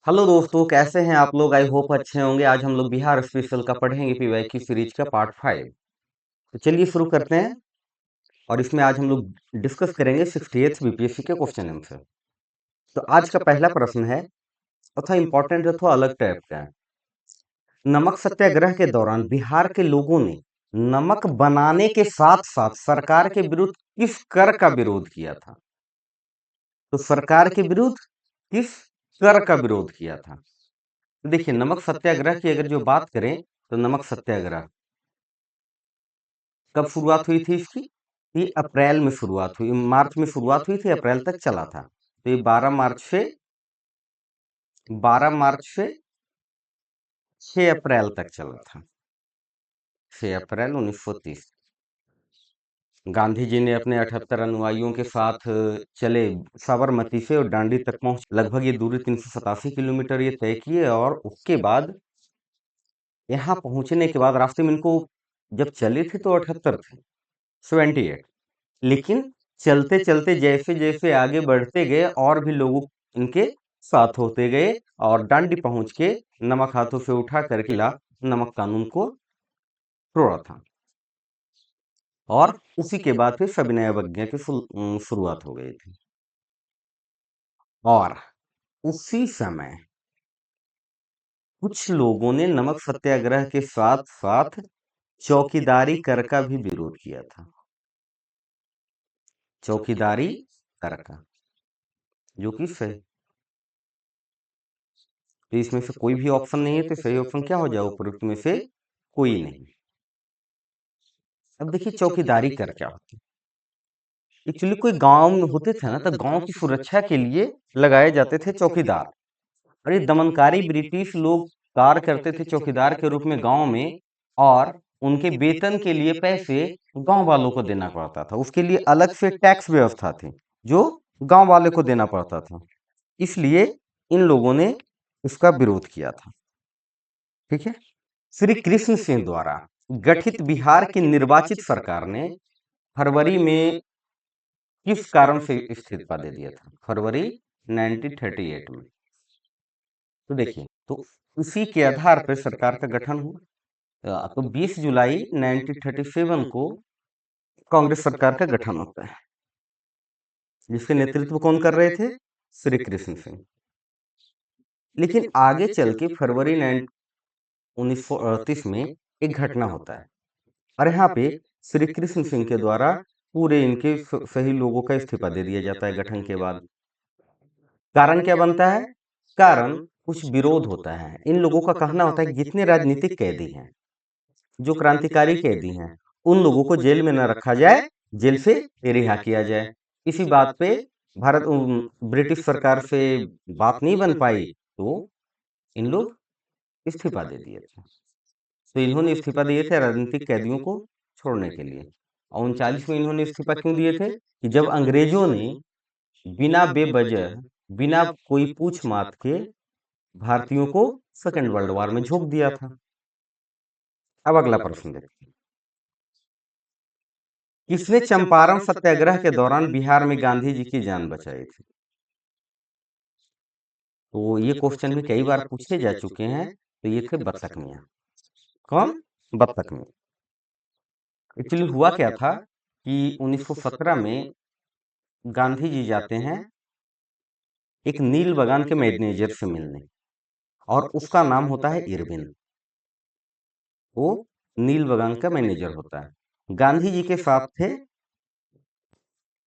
Hello दोस्तों, कैसे हैं आप लोग? आई होप अच्छे होंगे। आज हम लोग बिहार स्पेशल का पढ़ेंगे पीवाई की सीरीज का पार्ट 5। तो चलिए शुरू करते हैं। और इसमें आज हम लोग डिस्कस करेंगे 68th बीपीएससी के क्वेश्चन आंसर। तो आज का पहला प्रश्न है, थोड़ा इंपॉर्टेंट है, थोड़ा अलग टाइप का है। नमक सत्याग्रह के दौरान बिहार के लोगों ने नमक बनाने के साथ साथ सरकार के विरुद्ध किस कर का विरोध किया था? तो सरकार के विरुद्ध किस कर का विरोध किया था? तो देखिए, नमक सत्याग्रह की अगर जो बात करें तो नमक सत्याग्रह कब शुरुआत हुई थी इसकी? ये अप्रैल में शुरुआत हुई, मार्च में शुरुआत हुई थी, अप्रैल तक चला था। तो ये 12 मार्च से 6 अप्रैल तक चला था। 6 अप्रैल 1930 गांधी जी ने अपने 78 अनुयायियों के साथ चले, साबरमती से और दांडी तक पहुंच, लगभग ये दूरी 387 किलोमीटर ये तय किए। और उसके बाद यहाँ पहुंचने के बाद रास्ते में इनको, जब चले थे तो 78 थे, 78, लेकिन चलते चलते जैसे जैसे आगे बढ़ते गए और भी लोगों इनके साथ होते गए, और डांडी पहुंच के नमक हाथों से उठा करके ला नमक कानून को तोड़ा था। और उसी के बाद फिर सविनय अवज्ञा की शुरुआत हो गई थी। और उसी समय कुछ लोगों ने नमक सत्याग्रह के साथ साथ चौकीदारी कर का भी विरोध किया था। चौकीदारी कर का, जो कि सही, तो इसमें से कोई भी ऑप्शन नहीं है, तो सही ऑप्शन क्या हो जाए? उपरोक्त में से कोई नहीं। अब देखिए, चौकीदारी कर क्या होती है। एक्चुअली कोई गांव में होते थे ना, तो गांव की सुरक्षा के लिए लगाए जाते थे चौकीदार। और ये दमनकारी ब्रिटिश लोग कार्य करते थे चौकीदार के रूप में गांव में, और उनके वेतन के लिए पैसे गांव वालों को देना पड़ता था। उसके लिए अलग से टैक्स व्यवस्था थी जो गांव वाले को देना पड़ता था। इसलिए इन लोगों ने इसका विरोध किया था। ठीक है। श्री कृष्ण सिंह द्वारा गठित बिहार की निर्वाचित सरकार ने फरवरी में किस कारण से इस्तीफा दे दिया था? फरवरी 1938 में। तो देखिए, तो उसी के आधार पर सरकार का गठन हुआ। तो 20 जुलाई 1937 को कांग्रेस सरकार का गठन होता है, जिसके नेतृत्व कौन कर रहे थे? श्री कृष्ण सिंह। लेकिन आगे चल के फरवरी 1938 में एक घटना होता है, और यहाँ पे श्री कृष्ण सिंह के द्वारा पूरे इनके सही लोगों का इस्तीफा दे दिया जाता है गठन के बाद। कारण क्या बनता है? कारण कुछ विरोध होता है। इन लोगों का कहना होता है कि जितने राजनीतिक कैदी हैं, जो क्रांतिकारी कैदी हैं, उन लोगों को जेल में न रखा जाए, जेल से रिहा किया जाए। इसी बात पे भारत ब्रिटिश सरकार से बात नहीं बन पाई, तो इन लोग इस्तीफा दे दिए थे। तो इन्होंने इस्तीफा दिए थे राजनीतिक कैदियों को छोड़ने के लिए। और 39 में इन्होंने इस्तीफा क्यों दिए थे? कि जब अंग्रेजों ने बिना बेवजह, बिना कोई पूछ मात के भारतीयों को सेकेंड वर्ल्ड वॉर में झोंक दिया था। अब अगला प्रश्न देखिए, किसने चंपारण सत्याग्रह के दौरान बिहार में गांधी जी की जान बचाई थी? तो ये क्वेश्चन भी कई बार पूछे जा चुके हैं। तो ये थे बत्तख मियाँ। कौन? बत्तख मियाँ। एक्चुअली हुआ क्या था कि 1917 में गांधी जी जाते हैं एक नील बगान के मैनेजर से मिलने, और उसका नाम होता है इरविन। वो नील बगान का मैनेजर होता है। गांधी जी के साथ थे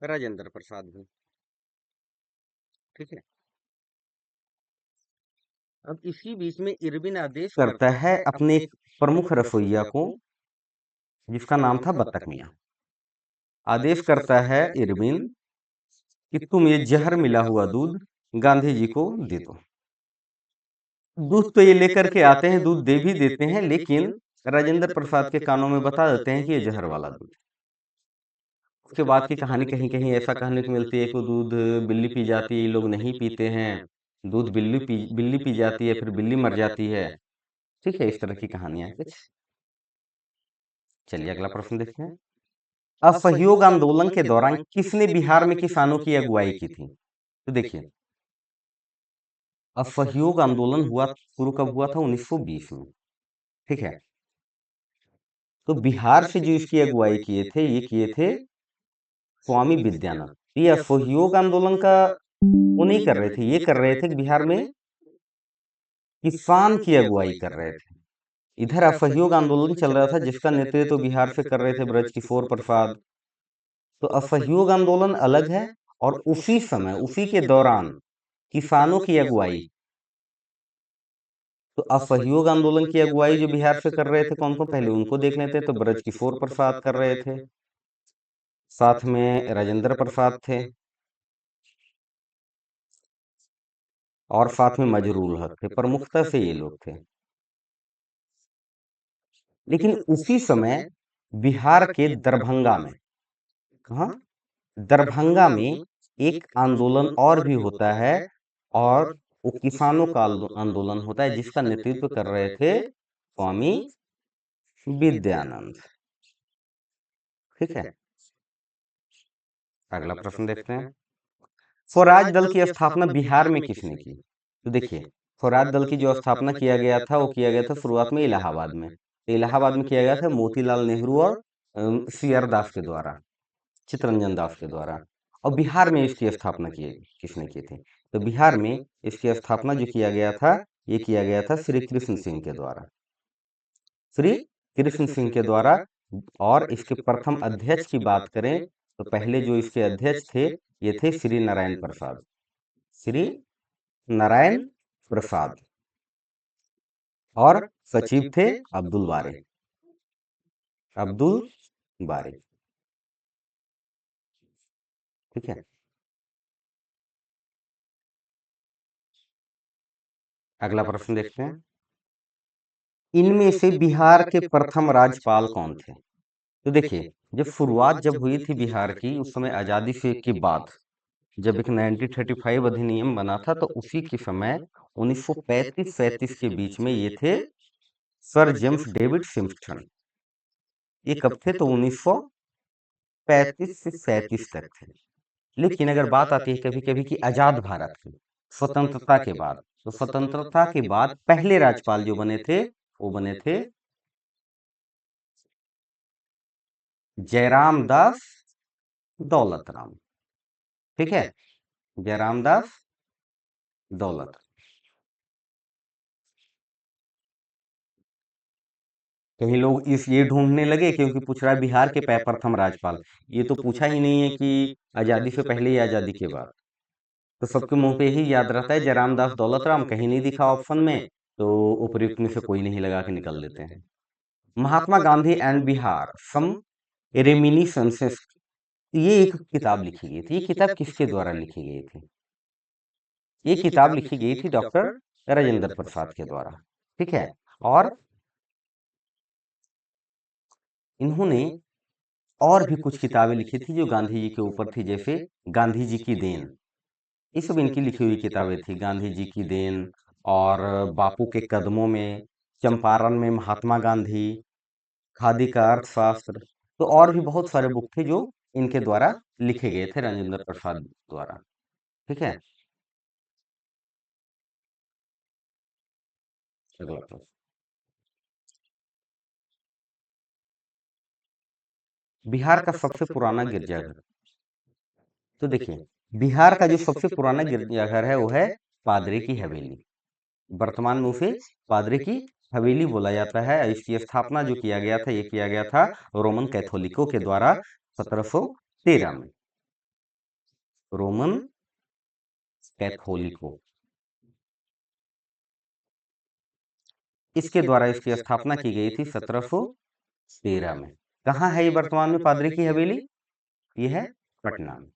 राजेंद्र प्रसाद भी। ठीक है। अब इसी बीच में इरविन आदेश करता है अपने एक प्रमुख रसोइया को, जिसका नाम था बत्तख मियाँ। आदेश करता है इरविन कि तुम ये जहर मिला हुआ दूध गांधी जी को दे दो। दूध तो ये लेकर के आते हैं, दूध दे भी देते हैं, लेकिन राजेंद्र प्रसाद के कानों में बता देते हैं कि ये जहर वाला दूध। उसके बाद की कहानी कहीं कहीं ऐसा कहने को मिलती है कि दूध बिल्ली पी जाती है, ये लोग नहीं पीते हैं। दूध बिल्ली पी जाती है, फिर बिल्ली मर जाती है। ठीक है, इस तरह की कहानियां कुछ। चलिए अगला प्रश्न देखते हैं। असहयोग आंदोलन के दौरान किसने बिहार में किसानों की अगुवाई की थी? तो देखिए, असहयोग आंदोलन हुआ शुरू कब हुआ था? 1920 में। ठीक है, तो बिहार से जो इसकी अगुवाई किए थे, ये किए थे स्वामी विद्यानंद। ये असहयोग आंदोलन का वो नहीं कर रहे थे, ये कर रहे थे कि बिहार में किसान की अगुवाई कर रहे थे। इधर असहयोग आंदोलन चल रहा था जिसका नेतृत्व बिहार से कर रहे थे ब्रज किशोर प्रसाद। तो असहयोग आंदोलन अलग है, और उसी समय, उसी के दौरान किसानों की अगुवाई, तो असहयोग आंदोलन की अगुवाई जो बिहार से कर रहे थे कौन कौन, पहले उनको देख लेते हैं। तो ब्रज किशोर प्रसाद कर रहे थे, साथ में राजेंद्र प्रसाद थे, और साथ में मजरूल हक थे। प्रमुखता से ये लोग थे। लेकिन उसी समय बिहार के दरभंगा में, कहाँ, दरभंगा में एक आंदोलन और भी होता है, और वो किसानों का आंदोलन होता है जिसका नेतृत्व कर रहे थे स्वामी विद्यानंद। ठीक है, अगला प्रश्न देखते हैं। स्वराज दल की स्थापना बिहार में किसने की? तो देखिए, स्वराज दल की जो स्थापना किया गया था वो किया गया था शुरुआत में इलाहाबाद में। तो इलाहाबाद में किया गया था मोतीलाल नेहरू और सी आर दास के द्वारा, चित्तरंजन दास के द्वारा। और बिहार में इसकी स्थापना की किसने की थी? तो बिहार में इसकी स्थापना जो किया गया था, ये किया गया था श्री कृष्ण सिंह के द्वारा, श्री कृष्ण सिंह के द्वारा। और इसके प्रथम अध्यक्ष की बात करें तो पहले जो इसके अध्यक्ष थे ये थे श्री नारायण प्रसाद, श्री नारायण प्रसाद। और सचिव थे अब्दुल बारी, अब्दुल बारी। ठीक है, अगला प्रश्न देखते हैं। इनमें से बिहार के प्रथम राज्यपाल कौन थे? तो देखिए, जब शुरुआत जब हुई थी बिहार की, उस समय आजादी से के बाद जब एक 1935 अधिनियम बना था, तो उसी के समय 1935-37 के बीच में ये थे सर जेम्स डेविड सिम्पसन। ये कब थे? तो 1935 से 37 तक थे। लेकिन अगर बात आती है कभी कभी कि आजाद भारत की स्वतंत्रता के बाद, तो स्वतंत्रता के बाद पहले राज्यपाल जो बने थे वो बने थे जयराम दास दौलत राम। ठीक है, जयराम दास दौलत। कहीं लोग इस ये ढूंढने लगे क्योंकि पूछ रहा है बिहार के प्रथम राज्यपाल, ये तो पूछा ही नहीं है कि आजादी से पहले या आजादी के बाद। तो सबके मुंह पे यही याद रहता है जयराम दास दौलत राम, कहीं नहीं दिखा ऑप्शन में, तो उपयुक्त में से कोई नहीं लगा के निकल लेते हैं। Mahatma Gandhi and Bihar some reminiscences, ये एक किताब लिखी गई थी। ये किताब किसके द्वारा लिखी गई थी? ये किताब लिखी गई थी डॉक्टर राजेंद्र प्रसाद के द्वारा। ठीक है, और इन्होंने और भी कुछ किताबें लिखी थी जो गांधी जी के ऊपर थी, जैसे गांधी जी की देन। ये सब इनकी लिखी हुई किताबें थी, गांधी जी की देन, और बापू के कदमों में, चंपारण में महात्मा गांधी, खादी का अर्थशास्त्र। तो और भी बहुत सारे बुक थे जो इनके द्वारा लिखे गए थे, राजेंद्र प्रसाद द्वारा। ठीक है, अगला प्रश्न। बिहार का सबसे पुराना गिरजाघर। तो देखिए, बिहार का जो सबसे पुराना गिरजाघर है वो है पादरी की हवेली। वर्तमान में उसे पादरी की हवेली बोला जाता है। इसकी स्थापना जो किया गया था, ये किया गया था रोमन कैथोलिकों के द्वारा 1713 में। रोमन कैथोलिकों, इसके द्वारा इसकी स्थापना की गई थी 1713 में। कहाँ है ये वर्तमान में पादरी की हवेली? ये है पटना में।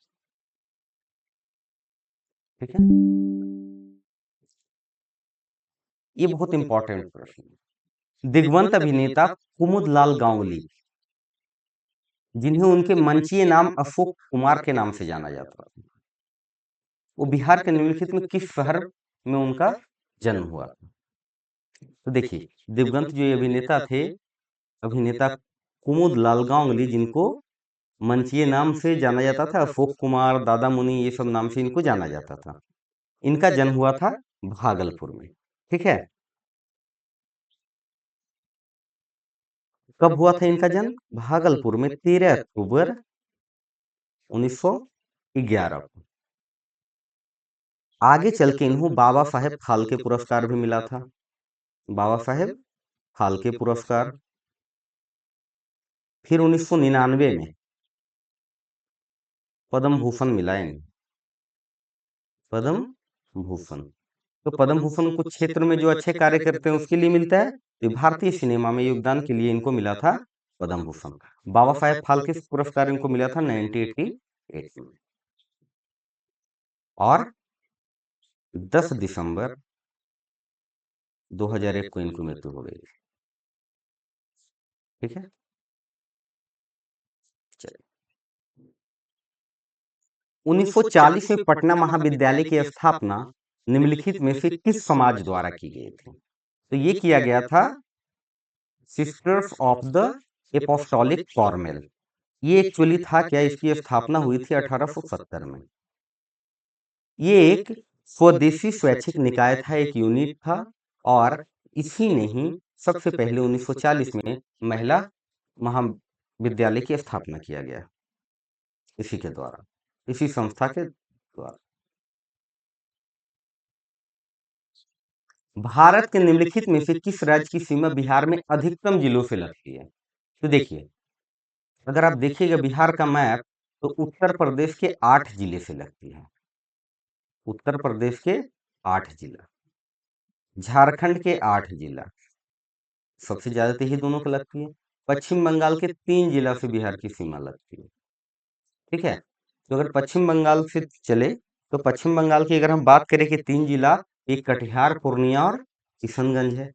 ठीक है, ये बहुत इंपॉर्टेंट प्रश्न है। दिग्गंत अभिनेता कुमुदलाल गांगुली, जिन्हें उनके मंचीय नाम अशोक कुमार के नाम से जाना जाता है, वो बिहार के निम्नलिखित में किस शहर में उनका जन्म हुआ? तो देखिए, दिवंगत जो ये अभिनेता थे, अभिनेता कुमुद लाल गांगुली, जिनको मंचीय नाम से जाना जाता था, अशोक कुमार, दादा मुनि, ये सब नाम से इनको जाना जाता था। इनका जन्म हुआ था भागलपुर में। ठीक है, कब हुआ था इनका जन्म? भागलपुर में 13 अक्टूबर 1911 को। आगे चल के इन्हों बाबा साहेब फाल्के पुरस्कार भी मिला था, बाबा साहेब फाल्के पुरस्कार। फिर 1999 में पद्म भूषण मिला इन्हें, पद्म भूषण। तो पद्म भूषण कुछ क्षेत्र में जो अच्छे कार्य करते हैं उसके लिए मिलता है, तो भारतीय सिनेमा में योगदान के लिए इनको मिला था पद्म भूषण। बाबा साहेब फाल्के पुरस्कार इनको मिला था 1988 में। और 10 दिसंबर 2001 को इनकी मृत्यु हो गई। ठीक है, चलिए। 1940 में पटना महाविद्यालय की स्थापना निम्नलिखित में से किस समाज द्वारा की गई थी? तो ये किया गया था सिस्टर्स ऑफ द एपोस्टोलिक फॉर्मेल। ये एक्चुअली था क्या, इसकी स्थापना हुई थी 1870 में। ये एक स्वदेशी स्वैच्छिक निकाय था, एक यूनिट था, और इसी ने ही सबसे पहले 1940 में महिला महाविद्यालय की स्थापना किया गया, इसी के द्वारा, इसी संस्था के द्वारा। भारत के निम्नलिखित में से किस राज्य की सीमा बिहार में अधिकतम जिलों से लगती है? तो देखिए, अगर आप देखिएगा बिहार का मैप, तो उत्तर प्रदेश के 8 जिले से लगती है, उत्तर प्रदेश के 8 जिला, झारखंड के 8 जिला, सबसे ज्यादा तो ही दोनों को लगती है। पश्चिम बंगाल के 3 जिला से बिहार की सीमा लगती है। ठीक है, तो अगर पश्चिम बंगाल से चले, तो पश्चिम बंगाल की अगर हम बात करें कि 3 जिला, एक कटिहार, पूर्णिया और किशनगंज है।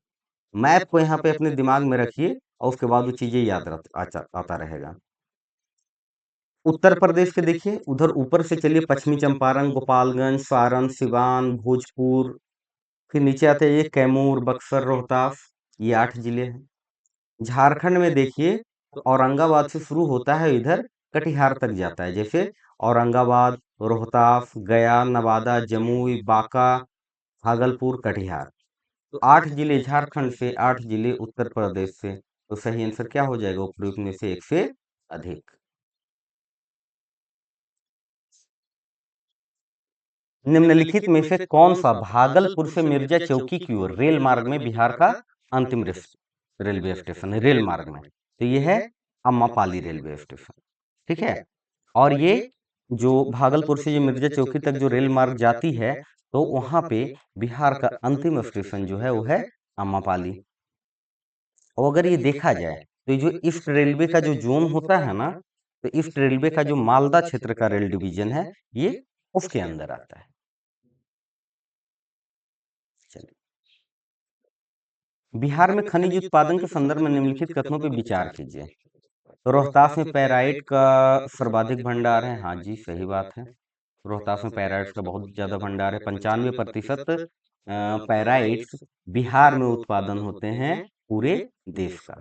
मैप को यहाँ पे अपने दिमाग में रखिए और उसके बाद वो चीजें याद आता रहेगा। उत्तर प्रदेश के देखिए, उधर ऊपर से चलिए, पश्चिमी चंपारण, गोपालगंज, सारण, सिवान, भोजपुर, फिर नीचे आते हैं ये कैमूर, बक्सर, रोहतास, ये 8 जिले हैं। झारखंड में देखिए, तो औरंगाबाद से शुरू होता है, इधर कटिहार तक जाता है, जैसे औरंगाबाद, रोहतास, गया, नवादा, जमुई, बांका, भागलपुर, कटिहार। तो 8 जिले झारखंड से, 8 जिले उत्तर प्रदेश से। तो सही आंसर क्या हो जाएगा उपयुक्त में से एक से अधिक? निम्नलिखित में से कौन सा भागलपुर से मिर्जा चौकी की ओर रेल मार्ग में बिहार का अंतिम रेलवे स्टेशन है, रेल मार्ग में? तो ये है अम्मापाली रेलवे स्टेशन। ठीक है, और ये जो भागलपुर से जो मिर्जा चौकी तक जो रेल मार्ग जाती है, तो वहां पे बिहार का अंतिम स्टेशन जो है वो है अम्मापाली। और अगर ये देखा जाए, तो ये जो ईस्ट रेलवे का जो जोन होता है ना, तो ईस्ट रेलवे का जो मालदा क्षेत्र का रेल डिवीजन है, ये उसके अंदर आता है। चलिए, बिहार में खनिज उत्पादन के संदर्भ में निम्नलिखित कथनों पर विचार कीजिए। तो रोहतास में पैराइट का सर्वाधिक भंडार है, हाँ जी सही बात है। रोहतास में पैराइट्स का बहुत ज्यादा भंडार है, 95% पैराइट्स बिहार में उत्पादन होते हैं पूरे देश का।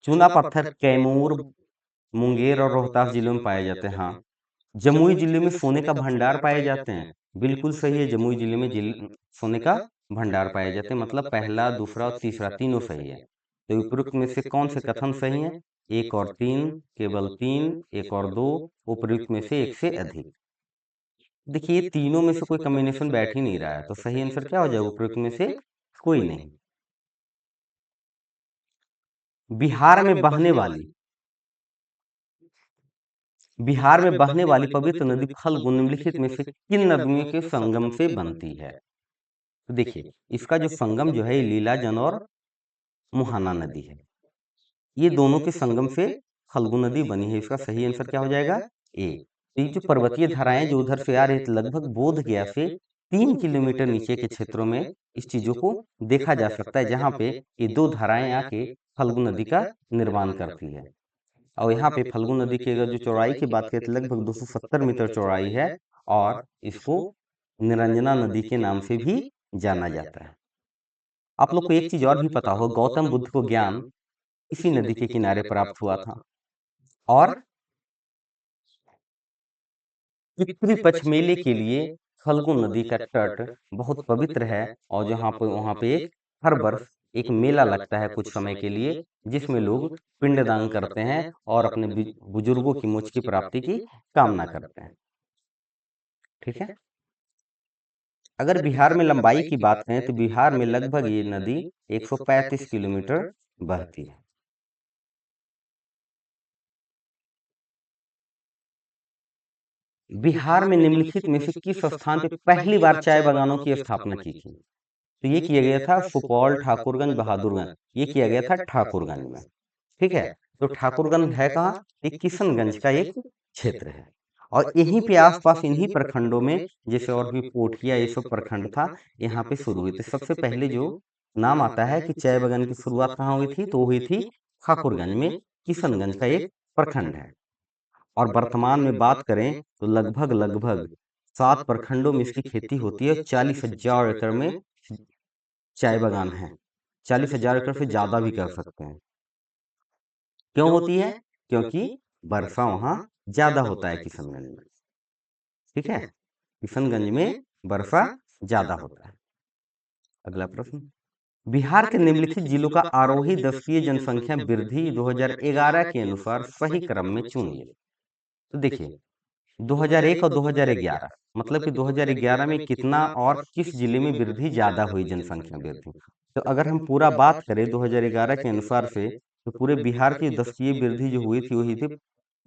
चूना पत्थर कैमूर, मुंगेर और रोहतास जिलों में पाए जाते हैं, हाँ। जमुई जिले में सोने का भंडार पाए जाते हैं, बिल्कुल सही है, जमुई जिले में सोने का भंडार पाए जाते हैं, मतलब पहला, दूसरा और तीसरा तीनों सही है। तो उपयुक्त में से कौन से कथन सही है? 1 और 3, केवल 3, 1 और 2, उपयुक्त में से एक से अधिक। देखिए, ये तीनों में से कोई कॉम्बिनेशन बैठ ही नहीं रहा है, तो सही आंसर क्या हो जाएगा उपयुक्त में से? कोई नहीं। बिहार में बहने वाली बिहार में बहने वाली पवित्र नदी फल्गु निम्नलिखित में से किन नदियों के संगम से बनती है? तो देखिए, इसका जो संगम जो है, ये लीलाजन और मुहाना नदी है, ये दोनों के संगम से फल्गु नदी बनी है। इसका सही आंसर क्या हो जाएगा? ए। तो ये जो पर्वतीय धाराएं जो उधर से आ रही थी, लगभग बोध गया से 3 किलोमीटर नीचे के क्षेत्रों में इस चीजों को देखा जा सकता है, जहाँ पे ये दो धाराएं आके फल्गु नदी का निर्माण करती है। और यहाँ पे फल्गु नदी की अगर जो चौड़ाई की बात करें, तो लगभग 270 मीटर चौड़ाई है, और इसको निरंजना नदी के नाम से भी जाना जाता है। आप लोग को एक चीज और भी पता हो, गौतम बुद्ध को ज्ञान इसी नदी के किनारे प्राप्त हुआ था। और पितृ पक्ष मेले के लिए फल्गु नदी का तट बहुत पवित्र है, और जहाँ पे वहाँ पे हर वर्ष एक मेला लगता है कुछ समय के लिए, जिसमें लोग पिंडदान करते हैं और अपने बुजुर्गों की मोक्ष की प्राप्ति की कामना करते हैं। ठीक है। अगर बिहार में लंबाई की बात करें तो बिहार में लगभग ये नदी 135 किलोमीटर बहती है। बिहार में निम्नलिखित में से किस स्थान पे पहली बार चाय बागानों की स्थापना की थी? तो ये किया गया था सुपौल, ठाकुरगंज, बहादुरगंज। ये किया गया था ठाकुरगंज में। ठीक है। तो ठाकुरगंज है कहाँ? ये किशनगंज का एक क्षेत्र है, और यहीं पे आसपास इन्हीं प्रखंडों में, जैसे और भी पोठिया ये सब प्रखंड था, यहाँ पे शुरू हुई थी। सबसे पहले जो नाम आता है कि चाय बागान की शुरुआत कहाँ हुई थी, तो हुई थी ठाकुरगंज में, किशनगंज का एक प्रखंड है। और वर्तमान में बात करें तो लगभग लगभग 7 प्रखंडों में इसकी खेती होती है। 40,000 एकड़ में चाय बागान है। 40,000 एकड़ से ज्यादा भी कह सकते हैं। क्यों होती है? क्योंकि वर्षा वहां ज्यादा होता है किशनगंज में। ठीक है। किशनगंज में वर्षा ज्यादा होता है। अगला प्रश्न, बिहार के निम्नलिखित जिलों का आरोही दशकीय जनसंख्या वृद्धि 2011 के अनुसार सही क्रम में चुनिए। तो देखिए, 2001 और 2011, मतलब कि 2011 में कितना और किस जिले में वृद्धि ज्यादा हुई, जनसंख्या वृद्धि। तो अगर हम पूरा बात करें 2011 के अनुसार से, तो पूरे बिहार की दशकीय वृद्धि जो हुई थी वही थी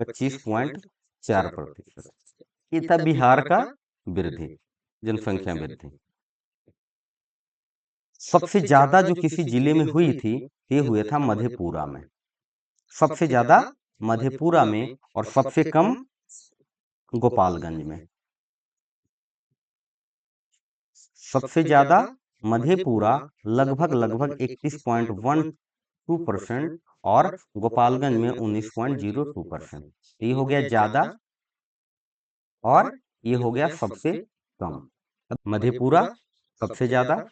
25.4%। ये था बिहार का वृद्धि, जनसंख्या वृद्धि। सबसे ज्यादा जो किसी जिले में हुई थी, ये हुआ था मधेपुरा में। सबसे ज्यादा मधेपुरा में, और सबसे कम गोपालगंज में। सबसे ज्यादा मधेपुरा लगभग लगभग 31.12%, और गोपालगंज में 19.02%। ये हो गया ज्यादा, और ये हो गया सबसे कम। मधेपुरा सबसे ज्यादा,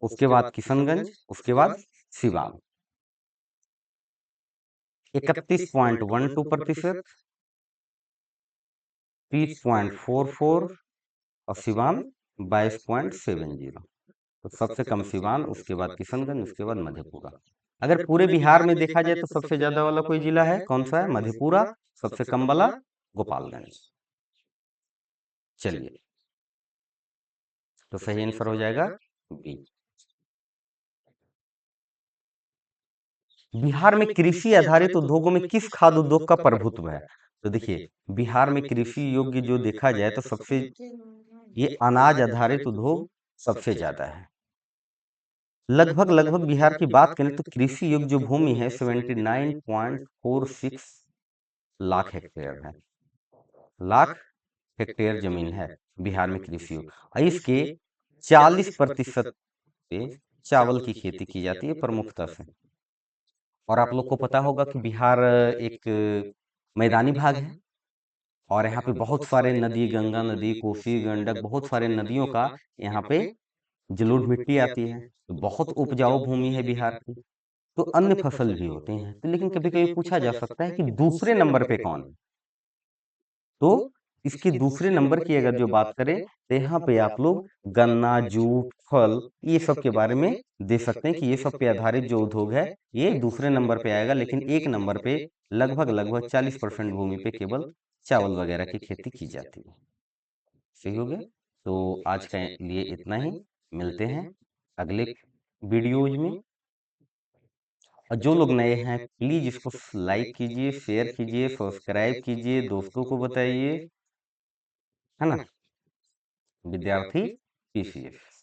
उसके बाद किशनगंज, उसके बाद सिवान 31.12%, 30.44, और सिवान 22.70। तो सबसे कम सिवान, उसके बाद किशनगंज, उसके बाद मधेपुरा। अगर पूरे बिहार में देखा जाए तो सबसे ज्यादा वाला कोई जिला है, कौन सा है? मधेपुरा। सबसे कम वाला गोपालगंज। चलिए, तो सही आंसर हो जाएगा बी। बिहार में कृषि आधारित उद्योगों में किस खाद्य उद्योग का प्रभुत्व है? तो देखिए, बिहार में कृषि योग्य जो देखा जाए तो सबसे, ये अनाज आधारित उद्योग सबसे ज्यादा है। लगभग लगभग बिहार की बात करें तो कृषि योग्य जो भूमि है 79.46 लाख हेक्टेयर है। लाख हेक्टेयर जमीन है बिहार में कृषि योग्य, और इसके 40% पे चावल की खेती की जाती है प्रमुखता से। और आप लोग को पता होगा कि बिहार एक मैदानी भाग है, और यहाँ पे बहुत सारे नदी, गंगा नदी, कोसी, गंडक, बहुत सारे नदियों का यहाँ पे जलोढ़ मिट्टी आती है। तो बहुत उपजाऊ भूमि है बिहार की। तो अन्य फसल भी होते हैं, तो लेकिन कभी कभी पूछा जा सकता है कि दूसरे नंबर पे कौन है। तो इसके दूसरे नंबर की अगर जो बात करें तो यहाँ पे आप लोग गन्ना, जूट, फल, ये सब के बारे में दे सकते हैं कि ये सब पे आधारित जो उद्योग है ये दूसरे नंबर पे आएगा। लेकिन एक नंबर पे लगभग लगभग 40% भूमि पे केवल चावल वगैरह की खेती की जाती है। सही हो गया। तो आज के लिए इतना ही। मिलते हैं अगले वीडियोज में। और जो लोग नए हैं प्लीज इसको लाइक कीजिए, शेयर कीजिए, सब्सक्राइब कीजिए, दोस्तों को बताइए, है ना। विद्यार्थी पीसीएस।